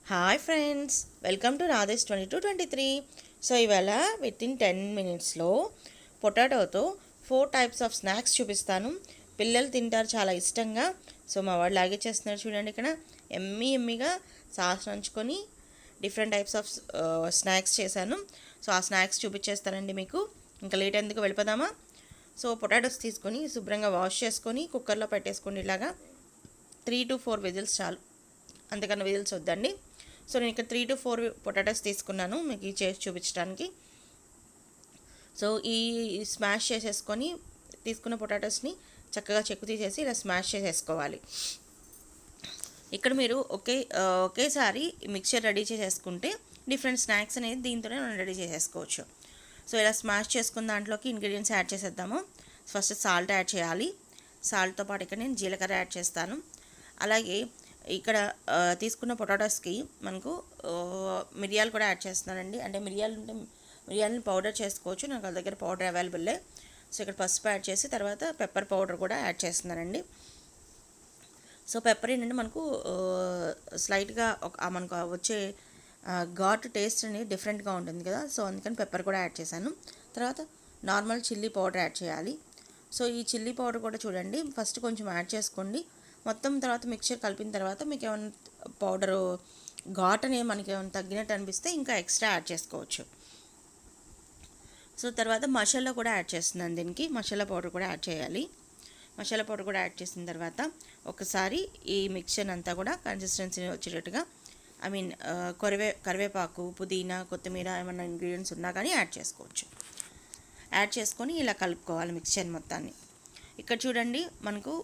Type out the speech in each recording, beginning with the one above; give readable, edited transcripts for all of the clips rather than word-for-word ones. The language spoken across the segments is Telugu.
Hi friends, welcome to Radhesh 2223. So ఇవాళ వితిన్ 10 మినిట్స్లో పొటాటోతో 4 టైప్స్ ఆఫ్ స్నాక్స్ చూపిస్తాను. పిల్లలు తింటారు చాలా ఇష్టంగా. సో మా వాడు లాగే చేస్తున్నారు చూడండి. ఇక్కడ ఎమ్మీగా సాస్ నంచుకొని డిఫరెంట్ టైప్స్ ఆఫ్ స్నాక్స్ చేశాను. సో ఆ స్నాక్స్ చూపించేస్తానండి మీకు. ఇంకా లేట్ ఎందుకు, వెళ్ళిపోదామా. సో పొటాటోస్ తీసుకొని శుభ్రంగా వాష్ చేసుకొని కుక్కర్లో పెట్టేసుకోండి. ఇలాగా 3 to 4 విజిల్స్ చాలు, అంతకన్నా విజిల్స్ వద్దండి. సో నేను ఇక్కడ 3 to 4 పొటాటోస్ తీసుకున్నాను మీకు ఈ చేసి చూపించడానికి. సో ఈ స్మాష్ చేసేసుకొని తీసుకున్న పొటాటోస్ని చక్కగా చెక్కు తీసేసి ఇలా స్మాష్ చేసేసుకోవాలి. ఇక్కడ మీరు ఒకేసారి మిక్చర్ రెడీ చేసేసుకుంటే డిఫరెంట్ స్నాక్స్ అనేది దీంతోనే మనం రెడీ చేసేసుకోవచ్చు. సో ఇలా స్మాష్ చేసుకున్న దాంట్లోకి ఇంగ్రీడియంట్స్ యాడ్ చేసేద్దాము. ఫస్ట్ సాల్ట్ యాడ్ చేయాలి. సాల్ట్తో పాటు ఇక్కడ నేను జీలకర్ర యాడ్ చేస్తాను. అలాగే ఇక్కడ తీసుకున్న పొటాటోస్కి మనకు మిరియాలు కూడా యాడ్ చేస్తున్నానండి. అంటే మిరియాలని పౌడర్ చేసుకోవచ్చు, నాకు వాళ్ళ దగ్గర పౌడర్ అవైలబుల్లే. సో ఇక్కడ పసుపు యాడ్ చేసి తర్వాత పెప్పర్ పౌడర్ కూడా యాడ్ చేస్తున్నానండి. సో పెప్పర్ ఏంటంటే మనకు స్లైట్గా మనకు వచ్చే ఘాటు టేస్ట్ అనేది డిఫరెంట్గా ఉంటుంది కదా. సో అందుకని పెప్పర్ కూడా యాడ్ చేశాను. తర్వాత నార్మల్ చిల్లీ పౌడర్ యాడ్ చేయాలి. సో ఈ చిల్లీ పౌడర్ కూడా చూడండి, ఫస్ట్ కొంచెం యాడ్ చేసుకోండి. మొత్తం తర్వాత మిక్చర్ కలిపిన తర్వాత మీకు ఏమైనా పౌడరు ఘాట్ అనేది మనకి ఏమైనా తగ్గినట్టు అనిపిస్తే ఇంకా ఎక్స్ట్రా యాడ్ చేసుకోవచ్చు. సో తర్వాత మసాలా కూడా యాడ్ చేస్తున్నాను. దీనికి మసాలా పౌడర్ కూడా యాడ్ చేయాలి. మసాలా పౌడర్ కూడా యాడ్ చేసిన తర్వాత ఒకసారి ఈ మిక్చర్ అంతా కూడా కన్సిస్టెన్సీ వచ్చేటట్టుగా కరివేపాకు, పుదీనా, కొత్తిమీర ఏమైనా ఇంగ్రీడియంట్స్ ఉన్నా కానీ యాడ్ చేసుకోవచ్చు. యాడ్ చేసుకొని ఇలా కలుపుకోవాలి మిక్చర్ మొత్తాన్ని. ఇక్కడ చూడండి మనకు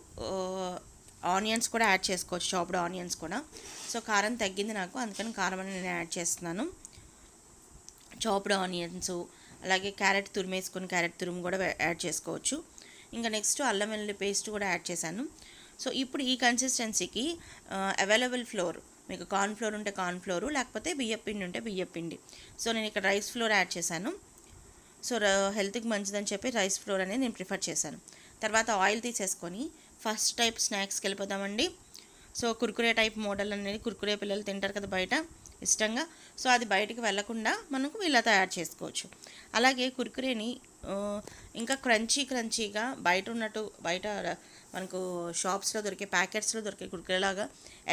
ఆనియన్స్ కూడా యాడ్ చేసుకోవచ్చు, చాప్డ్ ఆనియన్స్ కూడా. సో కారం తగ్గింది నాకు, అందుకని కారం అని నేను యాడ్ చేస్తున్నాను. చాప్డ్ ఆనియన్స్, అలాగే క్యారెట్ తురిమేసుకొని క్యారెట్ తురుము కూడా యాడ్ చేసుకోవచ్చు. ఇంకా నెక్స్ట్ అల్లం వెల్లుల్లి పేస్ట్ కూడా యాడ్ చేశాను. సో ఇప్పుడు ఈ కన్సిస్టెన్సీకి అవైలబుల్ ఫ్లోర్, మీకు కార్న్ ఫ్లోర్ ఉంటే కార్న్ ఫ్లోరు, లేకపోతే బియ్యపిండి ఉంటే బియ్యపిండి. సో నేను ఇక్కడ రైస్ ఫ్లోర్ యాడ్ చేశాను. సో హెల్త్కి మంచిదని చెప్పి రైస్ ఫ్లోర్ అనేది నేను ప్రిఫర్ చేశాను. తర్వాత ఆయిల్ తీసేసుకొని ఫస్ట్ టైప్ స్నాక్స్కి వెళ్ళిపోదామండి. సో కుర్కురే టైప్ మోడల్ అనేది కుర్కురే పిల్లలు తింటారు కదా బయట ఇష్టంగా. సో అది బయటికి వెళ్లకుండా మనకు ఇలా తయారు చేసుకోవచ్చు. అలాగే కుర్కురేని ఇంకా క్రంచీగా బయట మనకు షాప్స్లో దొరికే ప్యాకెట్స్లో దొరికే కుర్కురేలాగా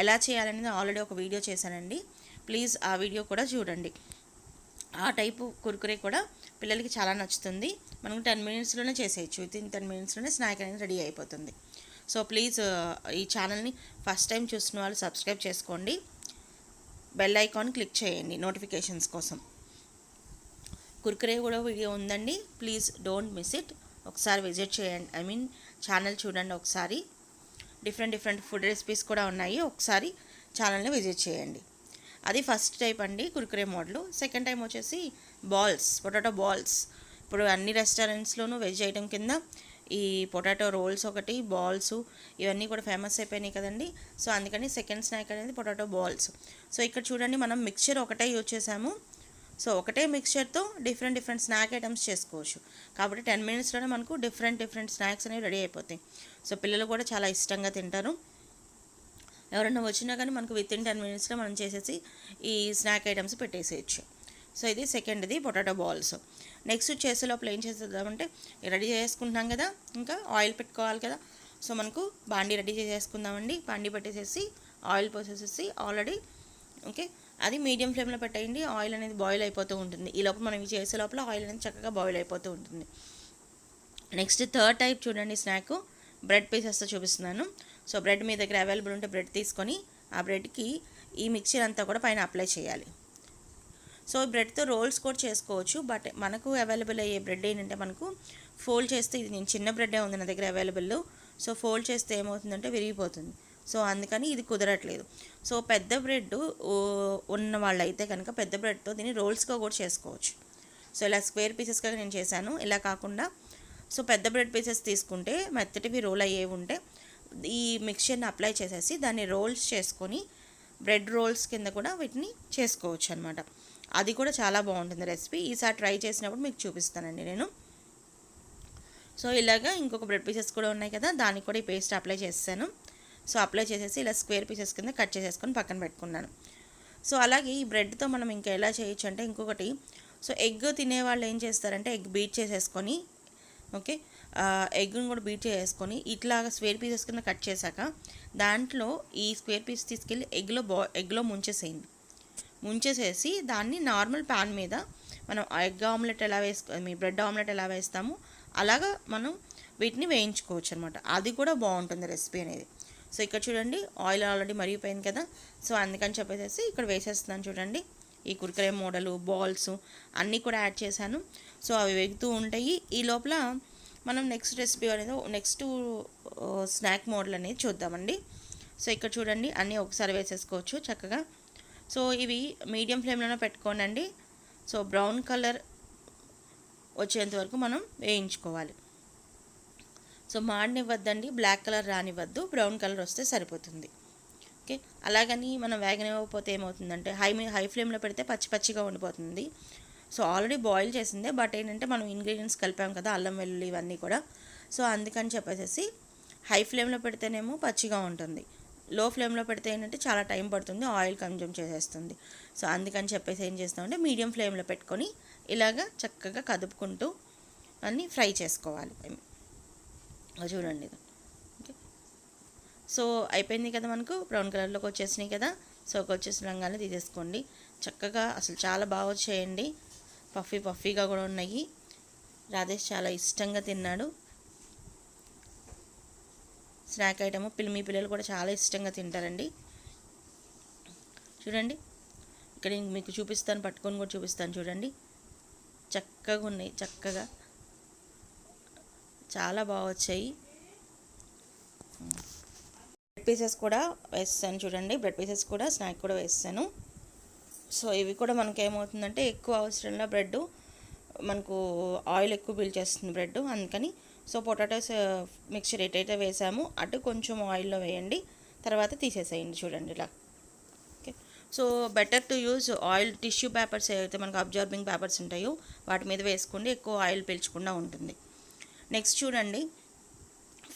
ఎలా చేయాలనేది ఆల్రెడీ ఒక వీడియో చేశానండి. ప్లీజ్ ఆ వీడియో కూడా చూడండి. ఆ టైపు కుర్కురే కూడా పిల్లలకి చాలా నచ్చుతుంది. మనకు 10 మినిట్స్లోనే చేసేయచ్చు. వితిన్ 10 మినిట్స్లోనే స్నాక్ అనేది రెడీ అయిపోతుంది. సో ప్లీజ్ ఈ ఛానల్ని ఫస్ట్ టైం చూస్తున్న వాళ్ళు సబ్స్క్రైబ్ చేసుకోండి, బెల్ ఐకాన్ క్లిక్ చేయండి నోటిఫికేషన్స్ కోసం. కుర్కురే కూడా వీడియో ఉందండి, ప్లీజ్ డోంట్ మిస్ ఇట్. ఒకసారి విజిట్ చేయండి, ఛానల్ చూడండి ఒకసారి. డిఫరెంట్ ఫుడ్ రెసిపీస్ కూడా ఉన్నాయి, ఒకసారి ఛానల్ని విజిట్ చేయండి. అది ఫస్ట్ టైప్ అండి కుర్కురే మోడల్. సెకండ్ టైం వచ్చేసి పొటాటో బాల్స్. ఇప్పుడు అన్ని రెస్టారెంట్స్లోనూ వెజ్ ఐటెం కింద ఈ పొటాటో రోల్స్ ఒకటి, బాల్స్ ఇవన్నీ కూడా ఫేమస్ అయిపోయినాయి కదండి. సో అందుకని సెకండ్ స్నాక్ అనేది పొటాటో బాల్స్. సో ఇక్కడ చూడండి, మనం మిక్చర్ ఒకటే యూజ్ చేసాము. సో ఒకటే మిక్చర్తో డిఫరెంట్ స్నాక్ ఐటమ్స్ చేసుకోవచ్చు. కాబట్టి 10 మినిట్స్లోనే మనకు డిఫరెంట్ స్నాక్స్ అనేవి రెడీ అయిపోతాయి. సో పిల్లలు కూడా చాలా ఇష్టంగా తింటారు. ఎవరైనా వచ్చినా కానీ మనకు వితిన్ 10 మినిట్స్లో మనం చేసేసి ఈ స్నాక్ ఐటమ్స్ పెట్టేసేయచ్చు. సో ఇది సెకండ్ది పొటాటో బాల్స్. నెక్స్ట్ చేసే లోపల ఏం చేసేద్దామంటే, రెడీ చేసుకుంటున్నాం కదా, ఇంకా ఆయిల్ పెట్టుకోవాలి కదా. సో మనకు బాండీ రెడీ చేసేసుకుందామండి. బాండీ పెట్టేసేసి ఆయిల్ పోసేసేసి ఆల్రెడీ అది మీడియం ఫ్లేమ్లో పెట్టేయండి. ఆయిల్ అనేది బాయిల్ అయిపోతూ ఉంటుంది. ఈ లోపల మనం చేసే లోపల ఆయిల్ అనేది చక్కగా బాయిల్ అయిపోతూ ఉంటుంది. నెక్స్ట్ థర్డ్ టైప్ చూడండి స్నాక్, బ్రెడ్ పీసెస్తో చూపిస్తున్నాను. సో బ్రెడ్ మీ దగ్గర అవైలబుల్ ఉంటే బ్రెడ్ తీసుకొని ఆ బ్రెడ్కి ఈ మిక్చర్ అంతా కూడా పైన అప్లై చేయాలి. సో బ్రెడ్తో రోల్స్ కూడా చేసుకోవచ్చు, బట్ మనకు అవైలబుల్ అయ్యే బ్రెడ్ ఏంటంటే మనకు ఫోల్డ్ చేస్తే, ఇది నేను చిన్న బ్రెడ్డే ఉంది నా దగ్గర అవైలబుల్. సో ఫోల్డ్ చేస్తే ఏమవుతుందంటే విరిగిపోతుంది. సో అందుకని ఇది కుదరట్లేదు. సో పెద్ద బ్రెడ్ ఉన్న వాళ్ళు అయితే కనుక పెద్ద బ్రెడ్తో దీన్ని రోల్స్గా కూడా చేసుకోవచ్చు. సో ఇలా స్క్వేర్ పీసెస్గా నేను చేశాను. ఇలా కాకుండా సో పెద్ద బ్రెడ్ పీసెస్ తీసుకుంటే మెత్తటివి రోల్ అయ్యేవి ఉంటే ఈ మిక్చర్ని అప్లై చేసేసి దాన్ని రోల్స్ చేసుకొని బ్రెడ్ రోల్స్ కింద కూడా వీటిని చేసుకోవచ్చు అనమాట. అది కూడా చాలా బాగుంటుంది రెసిపీ. ఈసారి ట్రై చేసినప్పుడు మీకు చూపిస్తానండి నేను. సో ఇలాగా ఇంకొక బ్రెడ్ పీసెస్ కూడా ఉన్నాయి కదా, దానికి కూడా ఈ పేస్ట్ అప్లై చేసాను. సో అప్లై చేసేసి ఇలా స్క్వేర్ పీసెస్ కింద కట్ చేసేసుకొని పక్కన పెట్టుకున్నాను. సో అలాగే ఈ బ్రెడ్తో మనం ఇంకా ఎలా చేయొచ్చు అంటే ఇంకొకటి, సో ఎగ్ తినేవాళ్ళు ఏం చేస్తారంటే ఎగ్ బీట్ చేసేసుకొని, ఓకే, ఎగ్ని కూడా బీట్ చేసుకొని ఇట్లాగా స్క్వేర్ పీసెస్ కింద కట్ చేశాక దాంట్లో ఈ స్క్వేర్ పీస్ తీసుకెళ్ళి ఎగ్లో ముంచేసేసి దాన్ని నార్మల్ ప్యాన్ మీద మనం ఎగ్ ఆమ్లెట్ ఎలా బ్రెడ్ ఆమ్లెట్ ఎలా వేస్తామో అలాగా మనం వీటిని వేయించుకోవచ్చు అనమాట. అది కూడా బాగుంటుంది రెసిపీ అనేది. సో ఇక్కడ చూడండి ఆయిల్ ఆల్రెడీ మరిగిపోయింది కదా, సో అందుకని చెప్పేసి ఇక్కడ వేసేస్తున్నాను చూడండి. ఈ కుర్కురే మోడలు బాల్స్ అన్నీ కూడా యాడ్ చేశాను. సో అవి వేగుతూ ఉంటాయి. ఈ లోపల మనం నెక్స్ట్ రెసిపీ అనేది నెక్స్ట్ స్నాక్ మోడల్ అనేది చూద్దామండి. సో ఇక్కడ చూడండి అన్నీ ఒకసారి వేసేసుకోవచ్చు చక్కగా. సో ఇవి మీడియం ఫ్లేమ్లోనే పెట్టుకోనండి. సో బ్రౌన్ కలర్ వచ్చేంత వరకు మనం వేయించుకోవాలి. సో మాడనివ్వద్దండి, బ్లాక్ కలర్ రానివ్వద్దు, బ్రౌన్ కలర్ వస్తే సరిపోతుంది. ఓకే, అలాగని మనం వేగనివ్వకపోతే ఏమవుతుందంటే హై ఫ్లేమ్లో పెడితే పచ్చిగా ఉండిపోతుంది. సో ఆల్రెడీ బాయిల్ చేసిందే, బట్ ఏంటంటే మనం ఇంగ్రీడియంట్స్ కలిపాం కదా, అల్లం వెల్లుల్లి ఇవన్నీ కూడా. సో అందుకని చెప్పేసి హై ఫ్లేమ్లో పెడితేనేమో పచ్చిగా ఉంటుంది, లో ఫ్లేమ్లో పెడితే ఏంటంటే చాలా టైం పడుతుంది, ఆయిల్ కన్జ్యూమ్ చేసేస్తుంది. సో అందుకని చెప్పేసి ఏం చేస్తామంటే మీడియం ఫ్లేమ్లో పెట్టుకొని ఇలాగ చక్కగా కదుపుకుంటూ అన్నీ ఫ్రై చేసుకోవాలి. చూడండి ఇది. ఓకే, సో అయిపోయింది కదా, మనకు బ్రౌన్ కలర్లోకి వచ్చేసినాయి కదా. సో వచ్చేసిన రంగాన్ని తీసేసుకోండి చక్కగా. అసలు చాలా బాగా వచ్చేయండి, పఫీగా కూడా ఉన్నాయి. రాధేష్ చాలా ఇష్టంగా తిన్నాడు. స్నాక్ ఐటమ్ మీ పిల్లలు కూడా చాలా ఇష్టంగా తింటారండి. చూడండి ఇక్కడ మీకు చూపిస్తాను, పట్టుకొని కూడా చూపిస్తాను చూడండి. చక్కగా ఉన్నాయి, చక్కగా చాలా బాగా వచ్చాయి. బ్రెడ్ పీసెస్ కూడా వేస్తాను చూడండి, బ్రెడ్ పీసెస్ కూడా స్నాక్ కూడా వేస్తాను. సో ఇవి కూడా మనకి ఏమవుతుందంటే ఎక్కువ అవసరంలో బ్రెడ్ మనకు ఆయిల్ ఎక్కువ పీల్చేస్తుంది బ్రెడ్, అందుకని. సో పొటాటోస్ మిక్చర్ ఎటైతే వేసాము అటు కొంచెం ఆయిల్లో వేయండి, తర్వాత తీసేసేయండి చూడండి ఇలా. Okay, so better to use oil. Tissue papers ఏవైతే మనకు అబ్జార్బింగ్ పేపర్స్ ఉంటాయో వాటి మీద వేసుకోండి, ఎక్కువ ఆయిల్ పీల్చకుండా ఉంటుంది. నెక్స్ట్ చూడండి,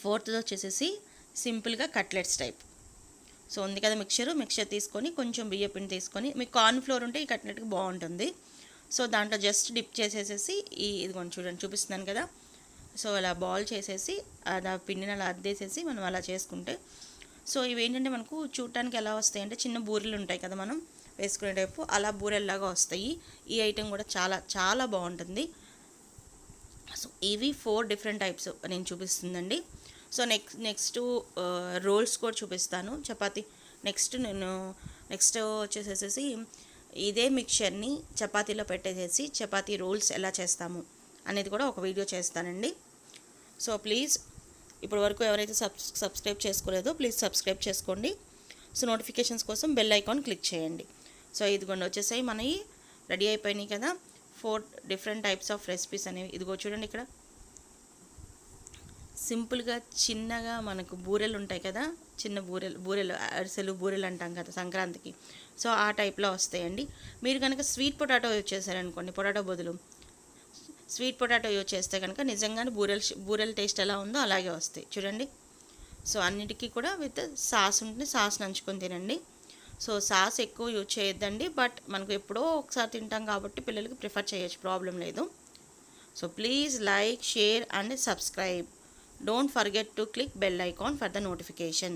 ఫోర్త్ది వచ్చేసేసి సింపుల్గా కట్లెట్స్ టైప్. సో ఉంది కదా మిక్చర్ తీసుకొని కొంచెం బియ్య పిండి తీసుకొని, మీకు కార్న్ ఫ్లోర్ ఉంటే ఈ కట్లెట్కి బాగుంటుంది. సో దాంట్లో జస్ట్ డిప్ చేసేసేసి ఇదిగోండి చూడండి చూపిస్తున్నాను కదా. సో అలా బాల్ చేసేసి ఆ పిండిని అలా అద్దేసేసి మనం అలా చేసుకుంటే, సో ఇవి ఏంటంటే మనకు చూడటానికి ఎలా వస్తాయి అంటే చిన్న బూరెలు ఉంటాయి కదా మనం వేసుకునే టైపు, అలా బూరెల్లాగా వస్తాయి. ఈ ఐటెం కూడా చాలా చాలా బాగుంటుంది. సో ఇవి 4 డిఫరెంట్ టైప్స్ నేను చూపిస్తుందండి. సో నెక్స్ట్ రోల్స్ కూడా చూపిస్తాను, చపాతీ. నెక్స్ట్ వచ్చేసేసి ఇదే మిక్చర్ని చపాతీలో పెట్టేసేసి చపాతీ రోల్స్ ఎలా చేస్తాము అనేది కూడా ఒక వీడియో చేస్తానండి. సో ప్లీజ్ ఇప్పటి వరకు ఎవరైతే సబ్స్క్రైబ్ చేసుకోలేదో ప్లీజ్ సబ్స్క్రైబ్ చేసుకోండి. సో నోటిఫికేషన్స్ కోసం బెల్ ఐకాన్ క్లిక్ చేయండి. సో ఇదిగోండి వచ్చేసాయి మనవి, రెడీ అయిపోయినాయి కదా 4 డిఫరెంట్ టైప్స్ ఆఫ్ రెసిపీస్ అనేవి. ఇదిగో చూడండి ఇక్కడ సింపుల్గా చిన్నగా మనకు బూరెలు ఉంటాయి కదా, చిన్న బూరెలు అరిసెలు బూరెలు అంటాం కదా సంక్రాంతికి. సో ఆ టైప్లో వస్తాయండి. మీరు కనుక స్వీట్ పొటాటో యూజ్ చేశారనుకోండి, పొటాటో బదులు స్వీట్ పొటాటో యూజ్ చేస్తే కనుక నిజంగానే బూరెల టేస్ట్ ఎలా ఉందో అలాగే వస్తాయి చూడండి. సో అన్నిటికీ కూడా విత్ సాస్ ఉంటుంది, సాస్ నంచుకొని తినండి. సో సాస్ ఎక్కువ యూజ్ చేయొద్దండి, బట్ మనకు ఎప్పుడో ఒకసారి తింటాం కాబట్టి పిల్లలకి ప్రిఫర్ చేయొచ్చు, ప్రాబ్లం లేదు. So please like, share and subscribe. Don't forget to click bell icon for the notification.